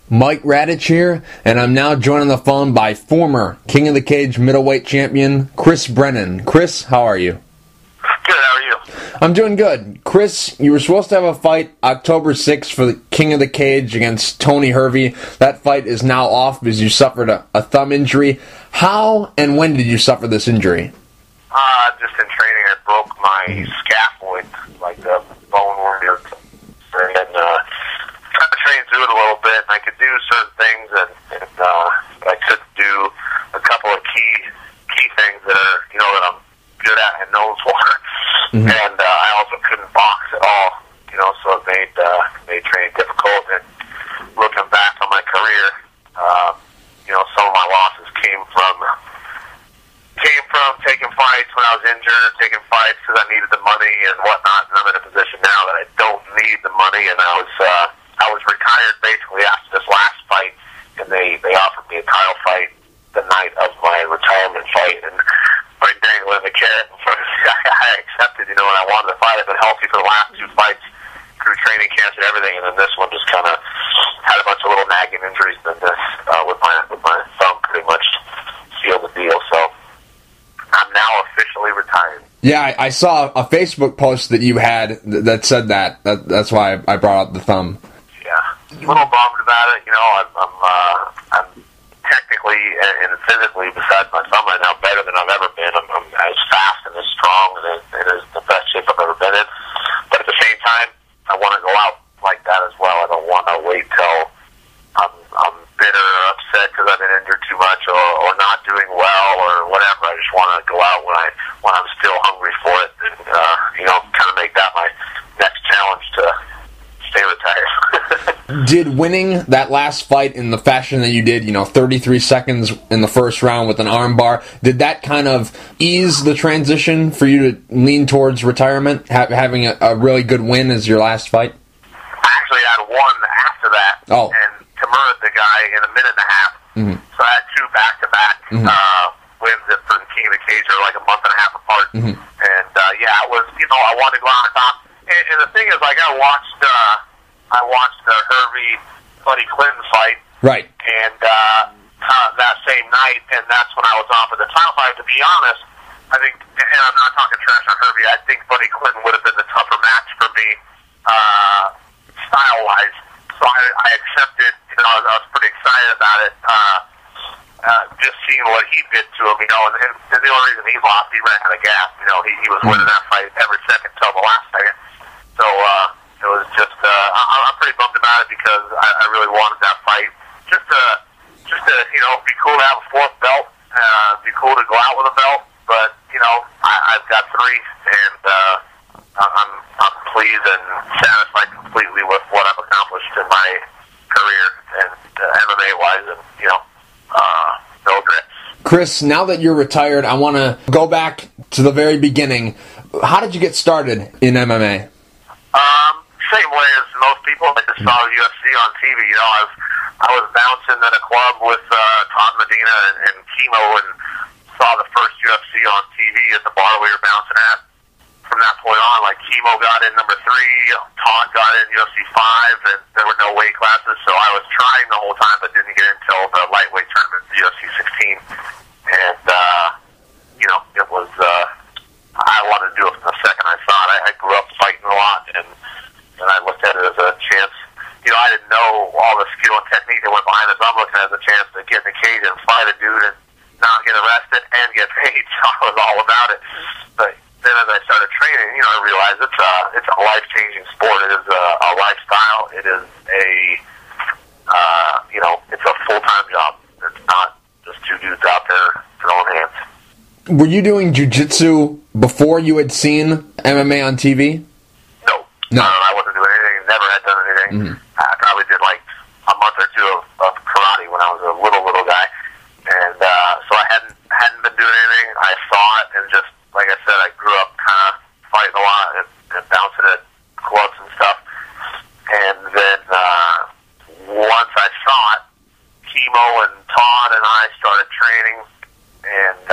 Mike Radich here, and I'm now joined on the phone by former King of the Cage Middleweight champion, Chris Brennan. Chris, how are you? Good, how are you? I'm doing good. Chris, you were supposed to have a fight October 6th for the King of the Cage against Tony Hervey. That fight is now off because you suffered a thumb injury. How and when did you suffer this injury? Just in training, I broke my scaphoid, like the bone where you're and trying to train through it a little bit, and I could do certain things, and I could do a couple of key things that are, that I'm good at and known for. Mm-hmm. And I also couldn't box at all, so it made training difficult. And looking back on my career, some of my losses came from taking fights when I was injured, or taking fights because I needed the money and whatnot. And I'm in a position now that I don't need the money, and I was retired basically after this last fight, and they offered me a title fight the night of my retirement fight, and by dangling the carrot in front of me, I accepted, and I wanted to fight. I've been healthy for the last two fights through training camps and everything, and then this one just kind of had a bunch of little nagging injuries, and this with my thumb pretty much sealed the deal. So I'm now officially retired. Yeah, I saw a Facebook post that you had that said that. That's why I brought up the thumb. Yeah, a little bummed about it. I'm technically and physically, besides my thumb right now, better than I've ever been. I'm as fast and as strong and as the best shape I've ever been in. But at the same time, I want to go out like that as well. I don't want to wait till I'm bitter or upset because I've been injured too much or not doing well or whatever. I just want to go out when I'm still hungry for it, and kind of make that my next challenge to stay retired. Did winning that last fight in the fashion that you did, 33 seconds in the first round with an armbar, did that kind of ease the transition for you to lean towards retirement, having a really good win as your last fight? I actually had one after that, and Tamura, the guy, in a minute and a half. Mm-hmm. So I had two back-to-back wins for the King of the Cage, are like a month and a half apart. Mm-hmm. And it was, I wanted to go on top. And the thing is, I watched the Hervey Buddy Clinton fight, right? And that same night, and that's when I was on for the title fight. To be honest, I think, and I'm not talking trash on Hervey, I think Buddy Clinton would have been the tougher match for me, style-wise. So I accepted. I was pretty excited about it. Just seeing what he did to him, and the only reason he lost, he ran out of gas. He was winning that fight every second till the last second. So it was just, I'm pretty bummed about it because I really wanted that fight. Just to be cool to have a fourth belt, be cool to go out with a belt. But I've got three, and I'm pleased and satisfied completely with what I've accomplished in my career and MMA-wise, and no regrets. Chris, now that you're retired, I want to go back to the very beginning. How did you get started in MMA? Same way as most people. I just saw UFC on TV. I was bouncing at a club with Todd Medina and Chemo, and saw the first UFC on TV at the bar we were bouncing at. From that point on, Chemo got in number 3, Todd got in UFC 5, and there were no weight classes, so I was trying the whole time, but didn't get until the lightweight tournament, UFC 16. And, it was, I wanted to do it from the second I saw it. I grew up fighting a lot, and I looked at it as a chance. I didn't know all the skill and technique that went behind it, so I'm looking at it as a chance to get in the cage and fight a dude and not get arrested and get paid, so I was all about it. But then as I started training, I realized it's a life-changing sport. It is a lifestyle. It is it's a full-time job. It's not just two dudes out there throwing hands. Were you doing Jiu Jitsu before you had seen MMA on TV? No. I wasn't doing anything. Never had done anything. Mm-hmm. I probably did a month or two of karate when I was a little guy, and so I hadn't been doing anything. I saw it, and just like I said, I grew up kind of fighting a lot and bouncing at clubs and stuff. And then once I saw it, Chemo and Todd and I started training, and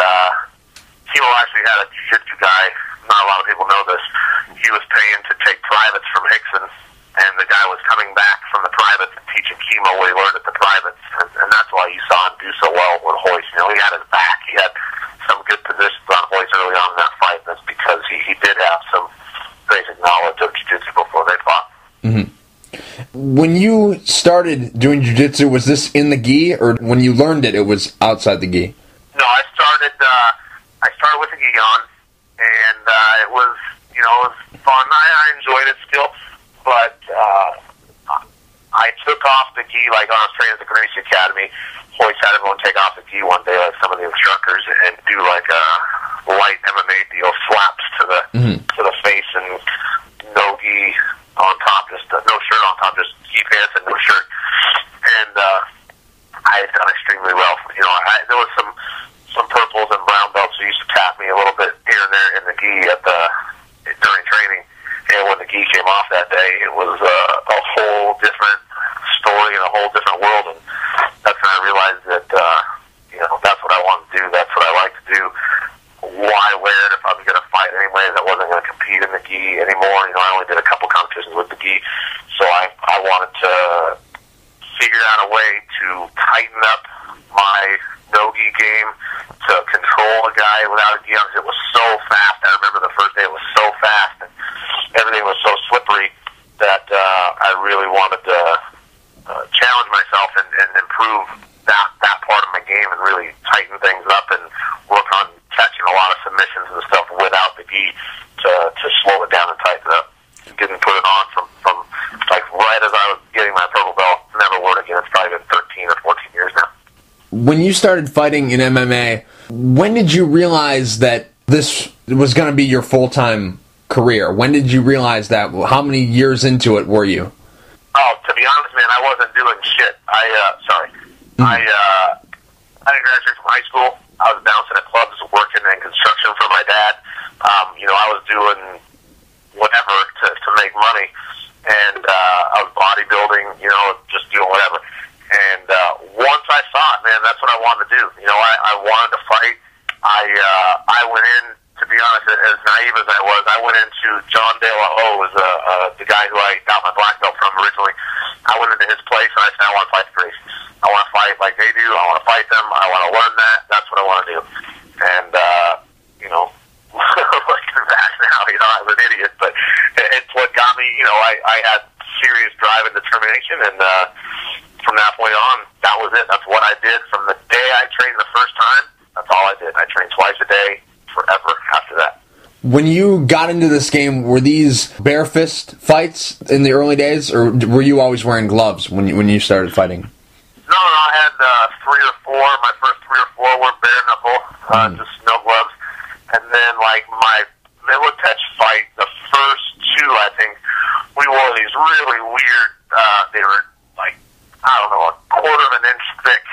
Chemo actually had a jiu-jitsu guy. Not a lot of people know this. He was paying to take privates from Hickson and the guy was coming back from the privates and teaching chemo what he learned at the privates, and that's why you saw him do so well with Hoist. You know, he had his back. He had some good positions on Hoist early on in that fight. That's because he did have some basic knowledge of jiu-jitsu before they fought. Mm-hmm. When you started doing jiu-jitsu, was this in the gi, or when you learned it, it was outside the gi? No, I started with the gi on, and it was, you know, it was fun. I enjoyed it still, but I took off the gi, like when I was training at the Gracie Academy. Hoist had everyone take off the gi one day, like some of the instructors, and do like a light MMA deal, slaps to the face, and no gi on top, just no shirt on top, just gi pants and no shirt. And I had done extremely well. You know, there was some purples and brown belts who used to tap me a little bit here and there in the gi during training. And when the gi came off that day, it was a whole different story and a whole different world. And that's when I realized that you know, that's what I want to do. That's what I like to do. Why wear it if I was going to fight anyways? I wasn't going to compete in the gi anymore. You know, I only did a couple competitions with the gi, so I wanted to figure out a way to tighten up my no-gi game to control a guy without a gi on. It was so fast. I remember the first day it was so fast, and everything was so slippery that I really wanted to challenge myself and improve that part of my game and really tighten things up and work on catching a lot of submissions and stuff without the gi to slow it down and tighten it up. Didn't put it on from like right as I was getting my purple belt. Never wore it again. It's probably been 13 or 14 years now. When you started fighting in MMA, when did you realize that this was going to be your full-time career? When did you realize that? How many years into it were you? Oh, to be honest, man, I wasn't doing shit. I didn't graduate from high school. I was bouncing at clubs, working in construction for my dad. You know, I was doing whatever to make money, and I was bodybuilding. You know, just doing whatever. And once I saw it, man, that's what I wanted to do. You know, I wanted to fight. I went in, to be honest, as naive as I went into John De La Ho, was the guy who I got my black belt from originally. I went into his place and I said, I want to fight the Gracies. I want to fight like they do. I want to fight them. I want to learn that. That's what I want to do. And, you know, looking back now, you know, I was an idiot, but it's what got me, you know, I had serious drive and determination, and from that point on, that was it. That's what I did. From the day I trained the first time, that's all I did. I trained twice a day forever after that. When you got into this game, were these bare fist fights in the early days, or were you always wearing gloves when you started fighting? No, I had 3 or 4. My first 3 or 4 were bare knuckle, just no gloves. And then, like, my Miletich fight, the first 2, I think, we wore these really weird, they were, like, I don't know, a quarter of an inch thick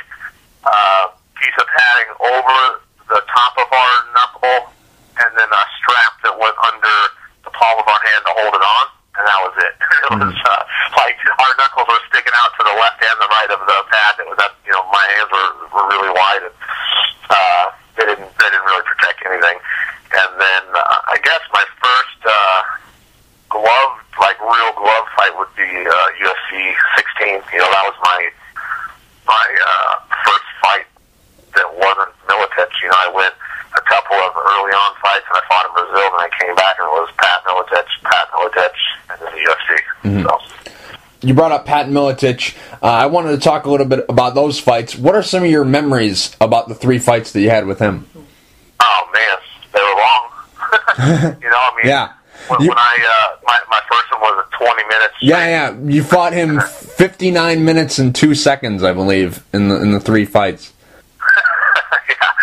piece of padding over the top of our knuckle, and then a strap that went under the palm of our hand to hold it on, and that was it. It was like our knuckles were sticking out to the left and the right of the pad. It was that, you know, my hands were really wide, and they didn't really protect anything. And then I guess my first real glove fight would be UFC 16. You know, that was my first fight that wasn't Miletich. You know, I went a couple of early on fights, and I fought in Brazil, and I came back, and it was Pat Miletich, and then the UFC. So. You brought up Pat Miletich. I wanted to talk a little bit about those fights. What are some of your memories about the 3 fights that you had with him? Oh, man, they were long. You know, I mean, yeah. When my first one was 20 minutes. Yeah. You fought him 59 minutes and 2 seconds, I believe, in the 3 fights.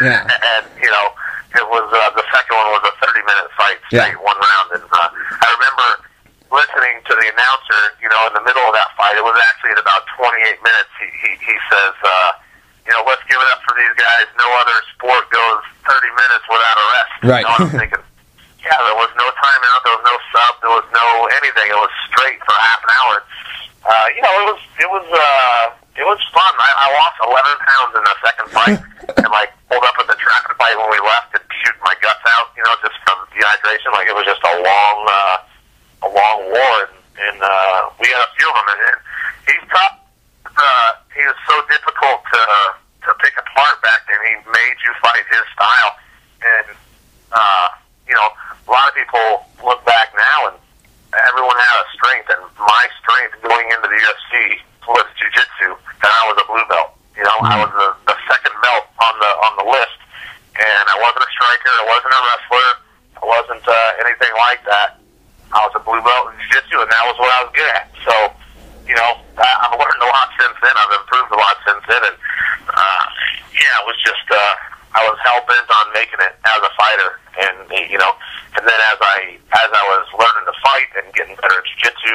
Yeah. And, you know, it was, the second one was a 30-minute fight, straight, 1 round. And I remember listening to the announcer, you know, in the middle of that fight. It was actually at about 28 minutes. He says, you know, let's give it up for these guys. No other sport goes 30 minutes without a rest. Right. You know, I'm thinking, yeah, there was no timeout, there was no sub, there was no anything. It was straight for half an hour. You know, it was fun. I lost 11 pounds in the second fight, and like pulled up at the traffic light when we left and shoot my guts out. You know, just from dehydration. Like it was just a long war, and and we had a few of them. And he's tough. He was so difficult to pick apart back then. He made you fight his style, and you know, a lot of people look back now, and everyone had a strength, and my strength going into the UFC was Jiu Jitsu, and I was a blue belt. You know, I was the second belt on the list, and I wasn't a striker, I wasn't a wrestler, I wasn't anything like that. I was a blue belt in Jiu Jitsu, and that was what I was good at. So, you know, I've learned a lot since then. I've improved a lot since then, and yeah, it was just I was hell bent on making it as a fighter, and you know, and then as I was learning to fight and getting better at Jiu Jitsu,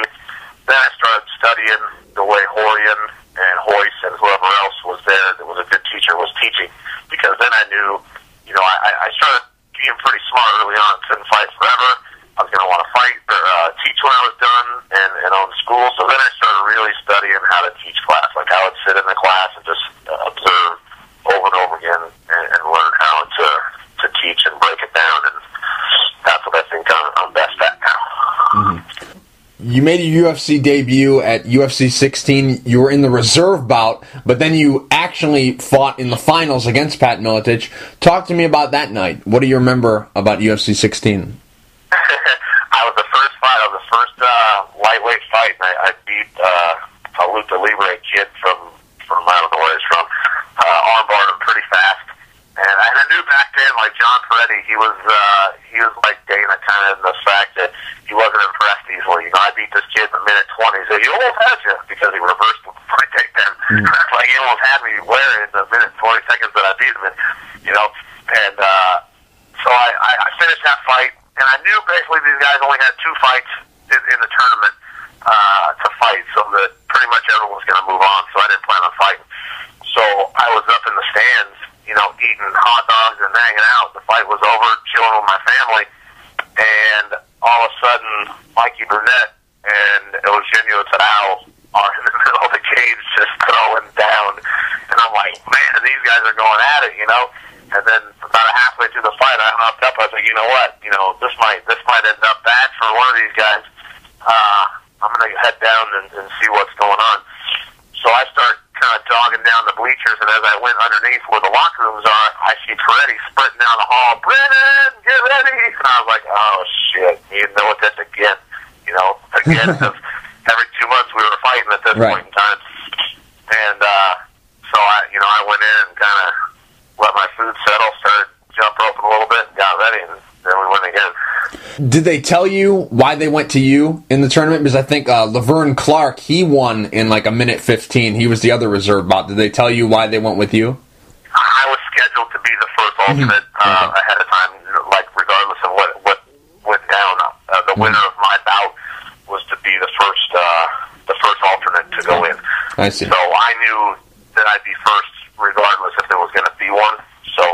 then I started studying the way Horian and Hoist and whoever else was there that was a good teacher was teaching, because then I knew, you know, I started being pretty smart early on. Couldn't fight forever. I was going to want to fight or teach when I was done and on school. So then I started really studying how to teach class. Like I would sit in the class and just observe over and over again and learn how to teach and break it down. And that's what I think I'm best at now. Mm-hmm. You made a UFC debut at UFC 16. You were in the reserve bout, but then you actually fought in the finals against Pat Miletich. Talk to me about that night. What do you remember about UFC 16? I was the first fight. I was the first lightweight fight, and I beat a Lucha Libre kid from I don't know where he's from. Armbarred him pretty fast, and I knew back then, like John Peretti, he was like Dana, kind of in the fact that he wasn't impressed easily. You know, I beat this kid in a minute 20. He said, "You almost had you," because he reversed my takedown. Like he almost had me wearing in the minute 20 seconds that I beat him in. You know, and so I finished that fight. And I knew basically these guys only had 2 fights in the tournament to fight, so that pretty much everyone was going to move on, so I didn't plan on fighting. So I was up in the stands, you know, eating hot dogs and hanging out. The fight was over, chilling with my family, and all of a sudden, Mikey Burnett and Eugenio Tarao are in the middle of the cage just throwing down. And I'm like, man, these guys are going at it, you know? And then about halfway through the fight, I hopped up. I was like, you know what? You know, this might end up bad for one of these guys. I'm going to head down and see what's going on. So I start kind of jogging down the bleachers, and as I went underneath where the locker rooms are, I see Peretti sprinting down the hall. Brennan, get ready! And I was like, oh shit, you know what? That's again. You know, again, every 2 months we were fighting at this point in time. And so I went in and kind of let my food settle, started jump roping a little bit, got ready, and then we went again. Did they tell you why they went to you in the tournament? Because I think Laverne Clark, he won in like a minute 15. He was the other reserve bout. Did they tell you why they went with you? I was scheduled to be the first alternate ahead of time, like regardless of what went down. The winner of my bout was to be the first alternate to go in. I see. So I knew that I'd be first regardless if there was going to be one. So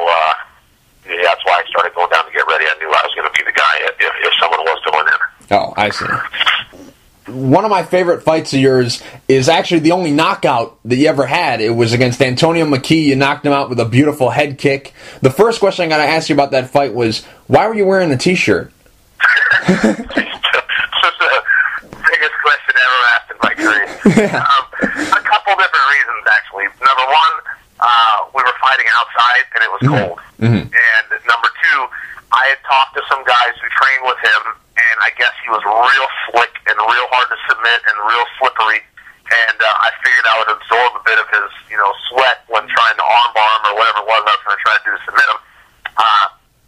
yeah, that's why I started going down to get ready. I knew I was going to be the guy if someone was going in. Oh, I see. One of my favorite fights of yours is actually the only knockout that you ever had. It was against Antonia McKee. You knocked him out with a beautiful head kick. The first question I got to ask you about that fight was, why were you wearing a T-shirt? It's the biggest question ever asked in my career. A couple different reasons, actually. Number one, we were fighting outside, and it was cold. And number two, I had talked to some guys who trained with him, and I guess he was real slick and real hard to submit and real slippery. And I figured I would absorb a bit of his, sweat when trying to armbar him or whatever it was I was going to try to do to submit him.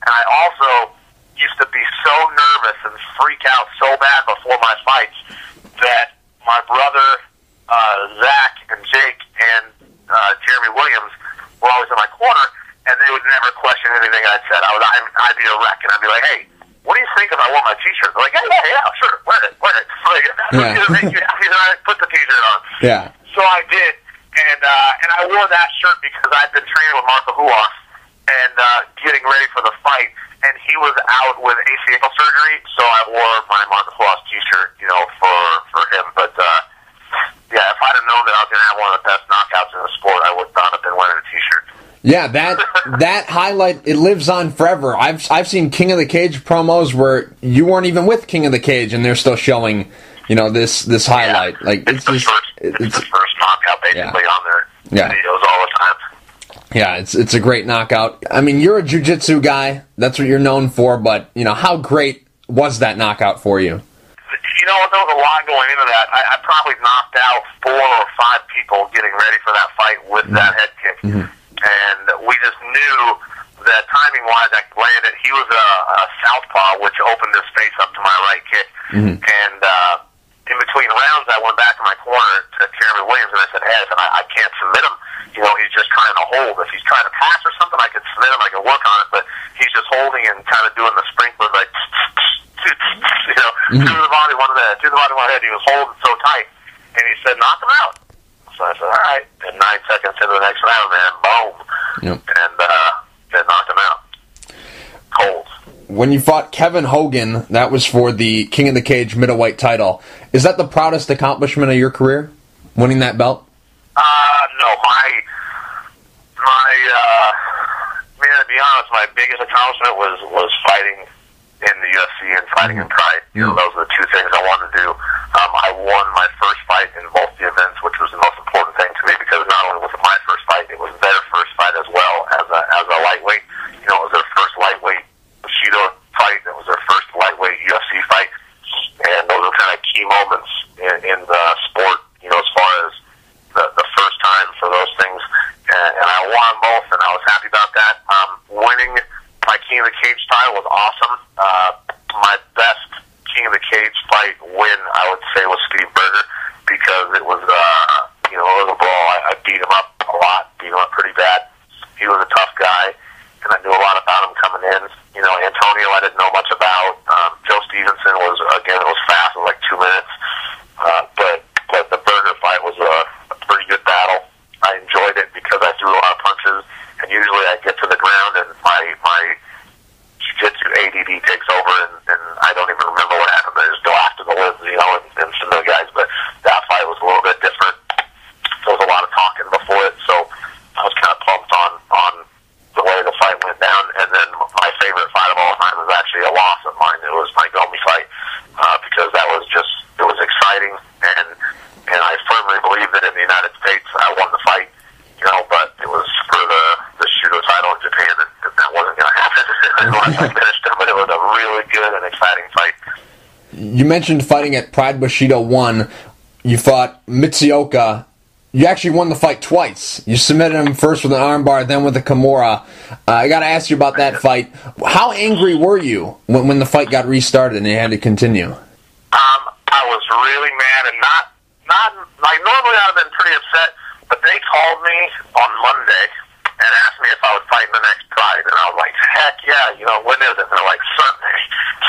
And I also used to be so nervous and freak out so bad before my fights that my brother, Zach and Jake and Jeremy Williams were always in my corner, and they would never question anything I'd said. I'd be a wreck, and I'd be like, hey, what do you think if I wore my T-shirt? They're like, yeah, sure, wear it. Like, that's what's going to make you happy, and I put the T-shirt on. Yeah. So I did, and I wore that shirt because I'd been training with Marco Huas and getting ready for the fight, and he was out with ACL surgery, so I wore my Marco Huas T-shirt, for him. But yeah, if I'd have known that I was going to have one of the best knockouts in the sport, I would not have been wearing a T-shirt. Yeah, that highlight, it lives on forever. I've seen King of the Cage promos where you weren't even with King of the Cage, and they're still showing this highlight. Yeah. It's the first knockout basically on their videos all the time. Yeah, it's a great knockout. I mean, you're a jiu-jitsu guy. That's what you're known for. But how great was that knockout for you? There was a lot going into that. I probably knocked out 4 or 5 people getting ready for that fight with that head kick. And we just knew that timing-wise I could land it. He was a southpaw, which opened his face up to my right kick. And in between rounds, I went back to my corner to Jeremy Williams, and I said, hey, I can't submit him. He's just trying to hold. If he's trying to pass or something, I could submit him, I could work on it. But he's just holding and kind of doing the sprinkler, like, to the body, one head. He was holding so tight, and he said, knock him out. So I said, all right. And 9 seconds into the next round, man, boom. And then knocked him out. Cold. When you fought Kevin Hogan, that was for the King of the Cage middleweight title. Is that the proudest accomplishment of your career, winning that belt? No, man, to be honest, my biggest accomplishment was fighting in the UFC and fighting in Pride. Those are the 2 things I wanted to do. I won my first fight in both the events, which was the most important thing to me, because not only was it my first fight, it was their first fight as well as a lightweight. It was their first lightweight Bushido fight. It was their first lightweight UFC fight, and those are kind of key moments in the sport. As far as the first time for those things, and I won both, and I was happy about that. Winning my King of the Cage title was awesome. My best King of the Cage fight win, I would say, was Steve Berger, because it was, it was a brawl. I beat him up a lot, beat him up pretty bad. He was a tough guy, and I knew a lot about him coming in. Antonio, I didn't know much about. Joe Stevenson was fast. It was like 2 minutes. But the Berger fight was a pretty good battle. I enjoyed it because I threw a lot of punches, and usually I get to the ground and my jiu-jitsu ADD takes over, and I don't even remember what happened. I just go after the limbs, and some of the guys. But that fight was a little bit different. There was a lot of talking before it, so I was kind of pumped on the way the fight went down. And then my favorite fight of all time was actually a loss of mine. It was my Gomi fight, because it was exciting, and I firmly believe that in the United States I won the fight, but it was for the Shooto title in Japan, and that wasn't going to happen. I finished it, but it was a really good and exciting fight. You mentioned fighting at Pride Bushido 1. You fought Mitsuoka. You actually won the fight twice. You submitted him first with an armbar, then with a Kimura. I got to ask you about that fight. How angry were you when the fight got restarted and they had to continue? I was really mad, and not like normally I would have been pretty upset, but they called me on Monday and asked me if I would fight in the next Pride, and I was like, heck yeah, when is it? And they're like, Sunday.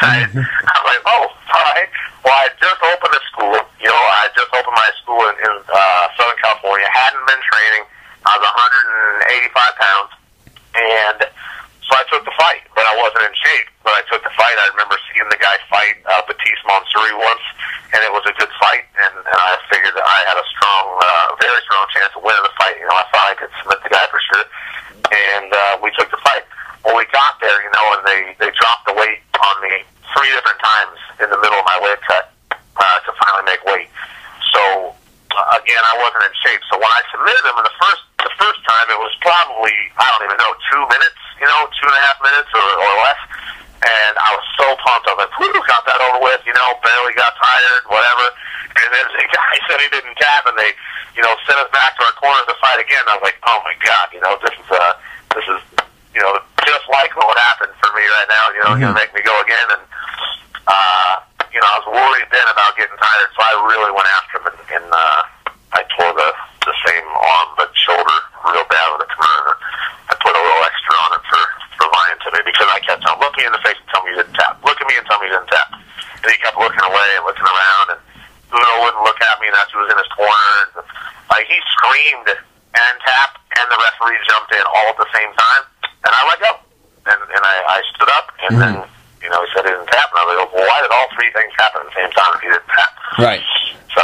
I was like, oh, all right. Well, I just opened a school. I just opened my school in Southern California. Hadn't been training. I was 185 pounds, and so I took the fight, but I wasn't in shape. But I took the fight. I remember seeing the guy fight Batiste Mansouri once, and it was a good fight, and I figured that I had a very strong chance of winning the fight. I thought I could submit the guy for sure, and we took the fight. Well, we got there, and they dropped the weight on me 3 different times in the middle of my weight cut to finally make weight. So again, I wasn't in shape. So when I submitted him the first time, it was probably, I don't even know, 2 minutes, 2.5 minutes or less. And I was so pumped. I was like, whoo, got that over with, barely got tired, whatever. And then the guy said he didn't tap, and they, sent us back to our corners to fight again. I was like, oh my God, this is just like what would happen for me right now, going to make me go again. And, I was worried then about getting tired, so I really went after him, and I tore the same arm but shoulder real bad with a Kimura. I put a little extra on it for lying to me, because I kept telling him, look me in the face and tell me you didn't tap. Look at me and tell me you didn't tap. And he kept looking away and looking around, and Uno wouldn't look at me, and that's who was in his corner. And, he screamed and tapped, and the referee jumped in all at the same time, and I let go. And I stood up, and then, he said he didn't tap, and I was like, well, why did all 3 things happen at the same time if he didn't tap? Right. So,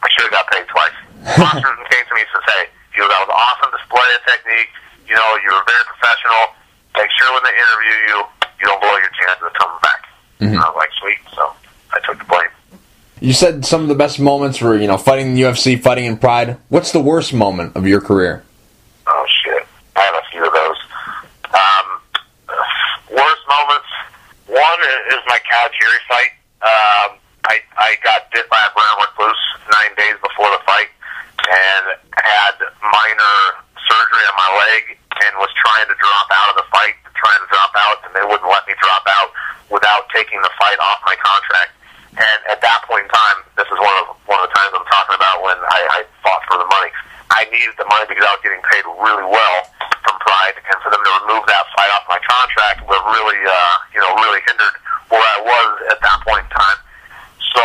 I should have got paid twice. Fosterton came to me and said, hey, that was an awesome display of technique, you were very professional, make sure when they interview you, you don't blow your chances of coming back. And I was like, sweet, so I took the blame. You said some of the best moments were, fighting in the UFC, fighting in Pride. What's the worst moment of your career? Oh, shit. I have a few of those. Worst moments, one is my Calgary fight. I got bit by a brown recluse 9 days before the fight and had minor surgery on my leg and was trying to drop out of the fight, and they wouldn't let me drop out without taking the fight off my contract. And at that point in time, this is one of the times I'm talking about when I fought for the money. I needed the money because I was getting paid really well from Pride, and for them to remove that fight off my contract would really, really hindered where I was at that point in time. So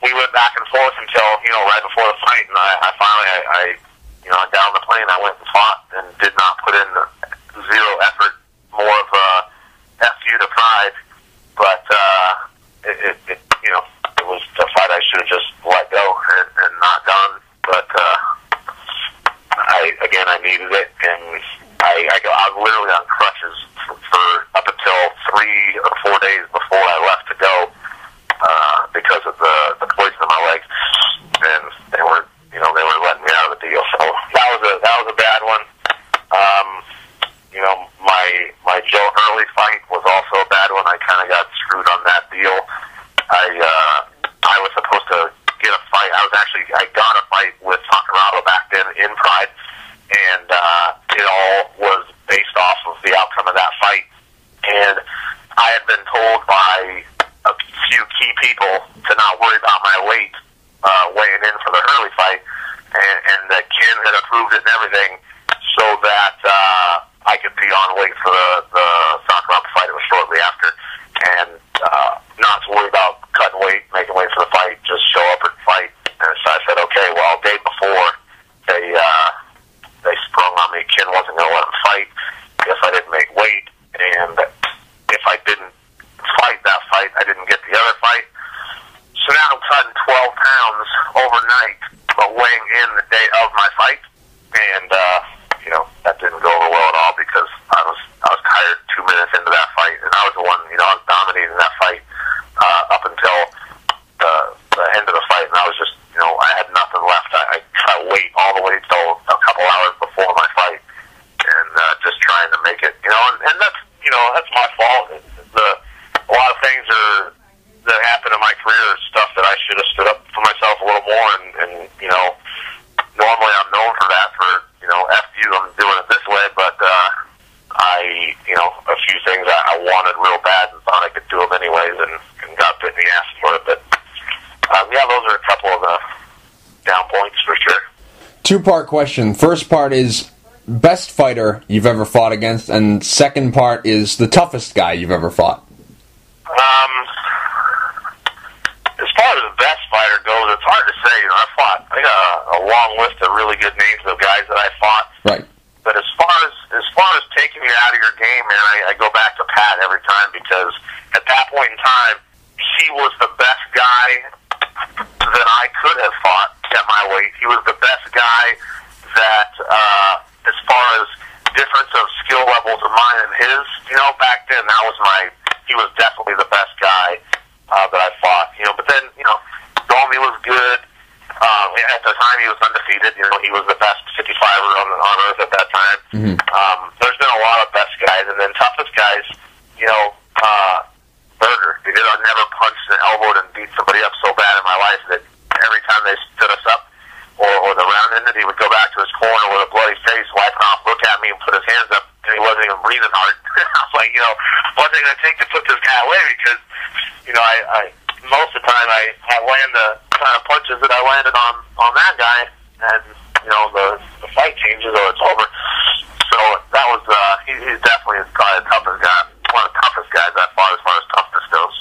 we went back and forth until, right before the fight, and I finally got on the plane, I went and fought and did not put in zero effort, more of a F you to Pride, but it was a fight I should have just let go and not done, but I needed it, and I was literally on crutches for up until 3 or 4 days before I left to go, because of the poison in my legs, and they were letting me out of the deal. So that was a bad one. My Joe Hurley fight was also a bad one. I kind of got screwed on that deal. I was supposed to get a fight. I got a fight with Sakurado back then in Pride, and it all was based off of the outcome of that fight. And I had been told by a few key people to not worry about my weight weighing in for the Hurley fight, and that Ken had approved it and everything, so that I could be on weight for the Sakuraba fight. It was shortly after, and not to worry about cutting weight, making weight for the fight, just show up and fight. And so I said, okay, well, day before they sprung on me, Ken wasn't going to let him fight if I didn't make weight, and if I didn't fight that fight, I didn't get the other fight. So now I'm cutting 12 pounds overnight, but weighing in the day of my fight, and that didn't go over well at all because I was tired 2 minutes into that fight, and I was the one, I was dominating that fight up until the end of the fight, and I was just, I had nothing left. I cut weight all the way till a couple hours before my fight, and just trying to make it, and that's my fault. A lot of things that happened in my career are stuff that I should have stood up for myself a little more, and normally I'm known for that, for, F you, I'm doing it this way, but a few things I wanted real bad and thought I could do them anyways, and got bit in the ass for it, but those are a couple of the down points for sure. 2-part question. First part is best fighter you've ever fought against, and second part is the toughest guy you've ever fought. As far as the best fighter goes, it's hard to say. I got a long list of really good names of guys that I fought. Right. But as far as taking you out of your game, man, I go back to Pat every time, because at that point in time, he was the best guy that I could have fought at my weight. He was the best guy that, as far as difference of skill levels of mine and his, back then, he was definitely the best guy that I fought. But then, Domi was good. At the time, he was undefeated. He was the best 55er on earth at that time. Mm-hmm. There's been a lot of best guys, and then toughest guys, Berger. I never punched and elbowed and beat somebody up so bad in my life that every time they stood us up or the round ended, he would go back to his corner with a bloody face, wipe it off, look at me, and put his hands up, and he wasn't even breathing hard. I was like, what's it going to take to put this guy away? Because, I most of the time I land the kind of punches that I landed on that guy, and, the fight changes or it's over. So that was, he's definitely probably the toughest guy, one of the toughest guys I fought as far as toughness goes.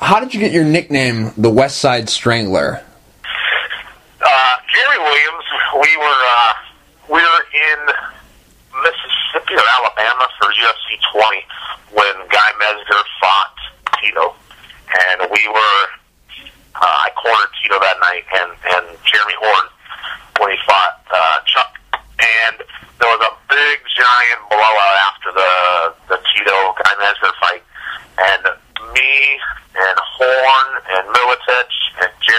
How did you get your nickname, the West Side Strangler? Jerry Williams, we were in Mississippi or Alabama for UFC 20 when Guy Mesger fought Tito, and I cornered Tito that night, and Jeremy Horn when he fought Chuck, and there was a big giant blowout after the Tito Guy Mesger fight, and me and Horn and Miletich and Jeremy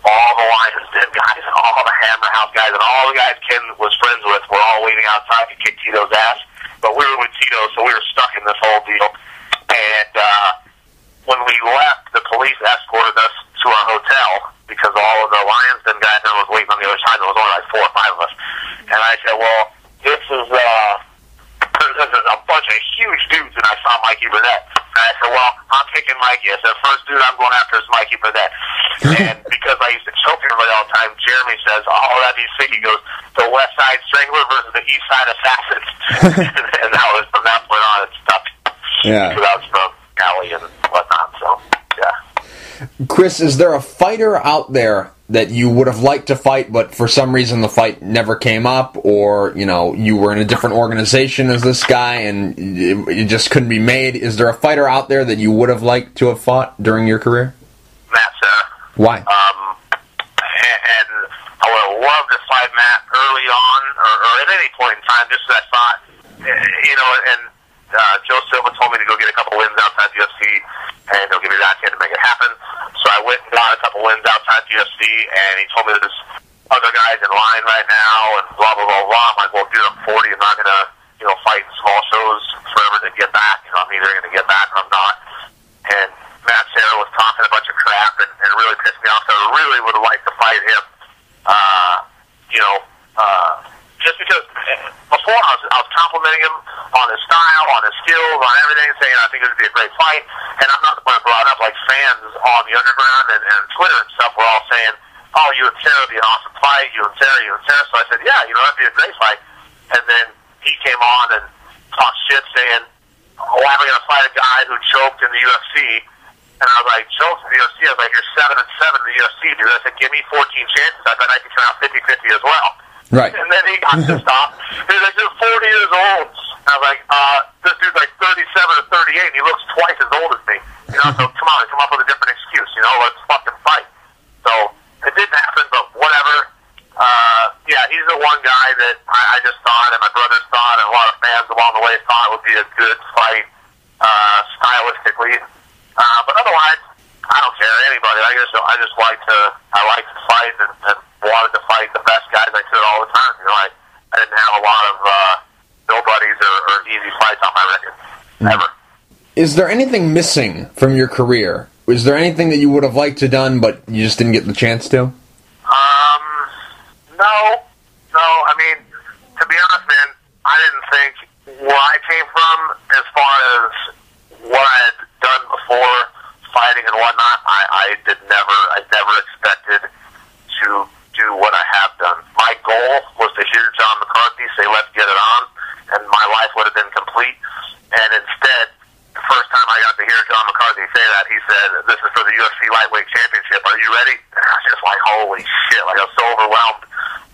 all the Lions Den guys, all the Hammer House guys, and all the guys Ken was friends with were all waiting outside to kick Tito's ass. But we were with Tito, so we were stuck in this whole deal. And when we left, the police escorted us to our hotel because all of the Lions Den guys was waiting on the other side. There was only like 4 or 5 of us. And I said, well, this is a bunch of huge dudes, and I saw Mikey Burnett. And I said, well, I'm kicking Mikey. I said, first dude I'm going after is Mikey Burnett. And because I used to choke everybody all the time, Jeremy says, oh, that'd be sick. He goes, the West Side Strangler versus the East Side Assassins. And that was, from that point on, it stuck. Yeah. Because I was from Cali and whatnot, so, yeah. Chris, is there a fighter out there that you would have liked to fight, but for some reason the fight never came up, or, you know, you were in a different organization as this guy and it just couldn't be made? Is there a fighter out there that you would have liked to have fought during your career? Matt Serra. Why? And I would have loved to fight Matt early on, or at any point in time, just as I thought, you know, and Joe Silva told me to go get a couple wins outside the UFC, and he'll give me that chance to make it happen. So I went and got a couple wins outside the UFC, and he told me there's other guys in line right now, and blah, blah, blah, blah. I'm like, well, dude, I'm 40. I'm not going to, you know, fight in small shows forever to get back. You know, I'm either going to get back or I'm not. And Matt Serra was talking a bunch of crap and really pissed me off. So I really would have liked to fight him, you know, just because before I was complimenting him on his style, on his skills, on everything, saying I think it would be a great fight. And I'm not the one that brought up, like fans on the underground and Twitter and stuff were all saying, oh, you and Sarah would be an awesome fight, you and Sarah. So I said, yeah, you know, that'd be a great fight. And then he came on and talked shit saying, oh, why am I going to fight a guy who choked in the UFC? And I was like, choked in the UFC? I was like, you're 7-7 in the UFC, dude. I said, give me 14 chances. I bet I can turn out 50-50 as well. Right. And then he got pissed off. He was like, you're 40 years old. I was like, this dude's like 37 or 38, and he looks twice as old as me. You know, so come on, come up with a different excuse. You know, let's fucking fight. So it didn't happen, but whatever. Yeah, he's the one guy that I just thought, and my brothers thought, and a lot of fans along the way thought would be a good fight stylistically. But otherwise, I don't care anybody. I just like to fight and wanted to fight the best guys I could all the time. You know, I didn't have a lot of nobodies or easy fights on my record ever. Is there anything missing from your career? Is there anything that you would have liked to done but you just didn't get the chance to? No. I mean, to be honest, man, I didn't think where I came from as far as what I had done before fighting and whatnot. I never expected to do what I have done. My goal was to hear John McCarthy say, let's get it on, and my life would have been complete. And instead, the first time I got to hear John McCarthy say that, he said, this is for the UFC Lightweight Championship. Are you ready? And I was just like, holy shit. Like, I was so overwhelmed,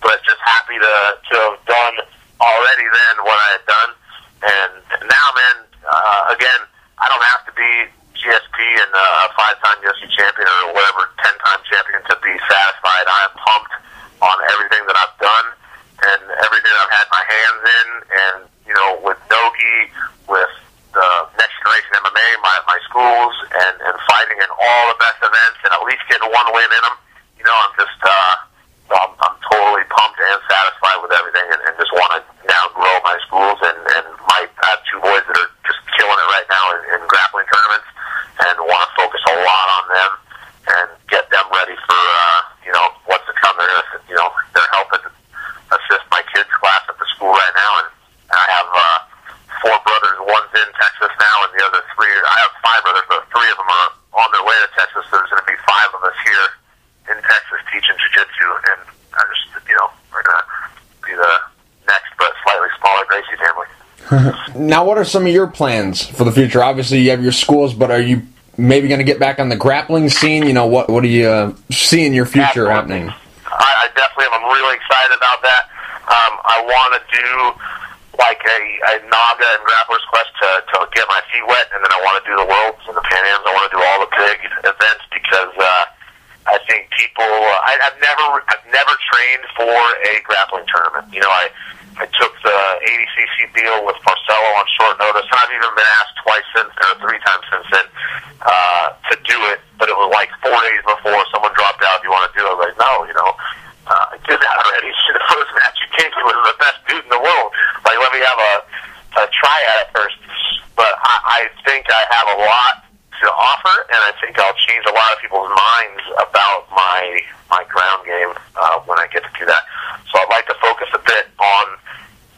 but just happy to have done already then what I had done. And now, man, again, I don't have to be GSP and a 5-time UFC champion or whatever, 10-time champion to be satisfied. I am pumped on everything that I've done and everything I've had my hands in. And, you know, with Nogi, with the Next Generation MMA, my schools, and fighting in all the best events and at least getting one win in them, you know, I'm just, I'm totally pumped and satisfied with everything and just want to now grow my schools and I have 2 boys that are just killing it right now in grappling tournaments and want to focus a lot on them and get them ready for, you know, what's to come. They're helping assist my kids' class at the school right now, and I have 4 brothers. One's in Texas now, and the other 3, I have 5 brothers, but 3 of them are on their way to Texas, so there's going to be 5 of us here in Texas teaching Jiu Jitsu, and I just, you know, we're going to be the next but slightly smaller Gracie family. Now, what are some of your plans for the future? Obviously, you have your schools, but are you maybe going to get back on the grappling scene? You know, what do you see in your future happening? I definitely am. I'm really excited about that. I want to do like a NAGA and Grappler's Quest to get my feet wet, and then I want to do the Worlds and the Pan Ams. I want to do all the big events because I think people. I've never trained for a grappling tournament. You know, I took the 80cc deal with Marcelo on short notice, and I've even been asked twice since, or 3 times since then, to do it, but it was like 4 days before someone dropped out, do you want to do it? I was like, no, I did that already. The first match you came to was the best dude in the world. Like, let me have a try at it first. But I think I have a lot to offer, and I think I'll change a lot of people's minds about my ground game when I get to do that. So I'd like to focus a bit on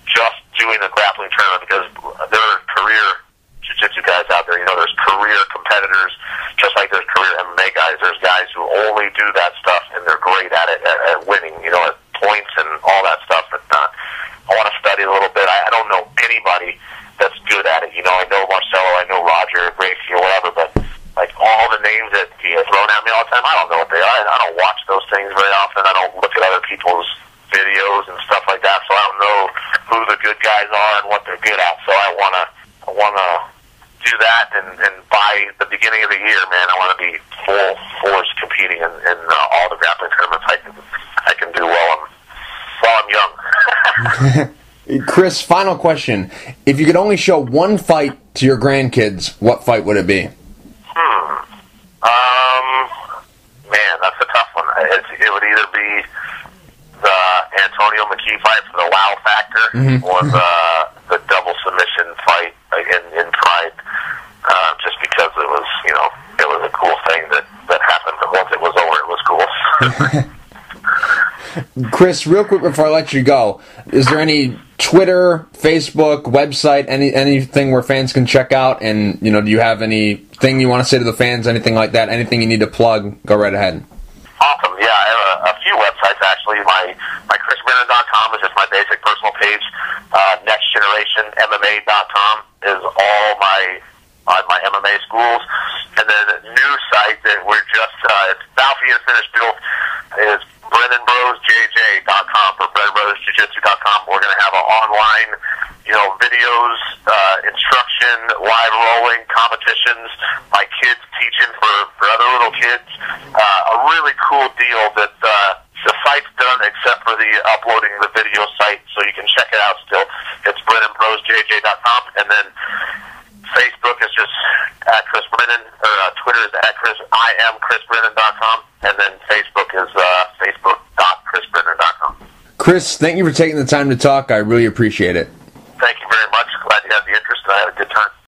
just doing a grappling tournament, because there are career jiu-jitsu guys out there. There's career competitors, just like there's career MMA guys. There's guys who only do that stuff, and they're great at it, at winning, at points and all that stuff. And I want to study a little bit. I don't know anybody that's good at it. I know Marcelo, I know Roger, Gracie, or whatever, but like all the names that he has thrown at me all the time, I don't know what they are. I don't watch those things very often. I don't look at other people's videos and stuff like that, so I don't know who the good guys are and what they're good at. So I wanna do that, and by the beginning of the year, man, I want to be full force competing in all the grappling tournaments I can do while I'm young. Chris, final question: if you could only show one fight to your grandkids, what fight would it be? Man, that's a tough one. It would either be the Antonia McKee fight for the wow factor, or the double submission fight in Pride, just because it was, it was a cool thing that happened. And once it was over, it was cool. Chris, real quick before I let you go, is there any Twitter, Facebook, website, anything where fans can check out? And, do you have anything you want to say to the fans, anything like that, anything you need to plug? Go right ahead. Awesome. Yeah, I have a few websites, actually. My ChrisBrennan.com is just my basic personal page. NextGenerationMMA.com is all my MMA schools. And then a new site that we're just, it's Balfi and Finished Built, is BrennanBrosJJ.com for BrennanBrosJujitsu.com. We're going to have an online, videos, instruction, live rolling, competitions, my kids teaching for other little kids. A really cool deal that the site's done except for the uploading the video site, so you can check it out still. It's BrennanBrosJJ.com, and then Facebook is just at Chris Brennan, or Twitter is at IamChrisBrennan.com, and then Facebook is Facebook.ChrisBrennan.com. Chris, thank you for taking the time to talk. I really appreciate it.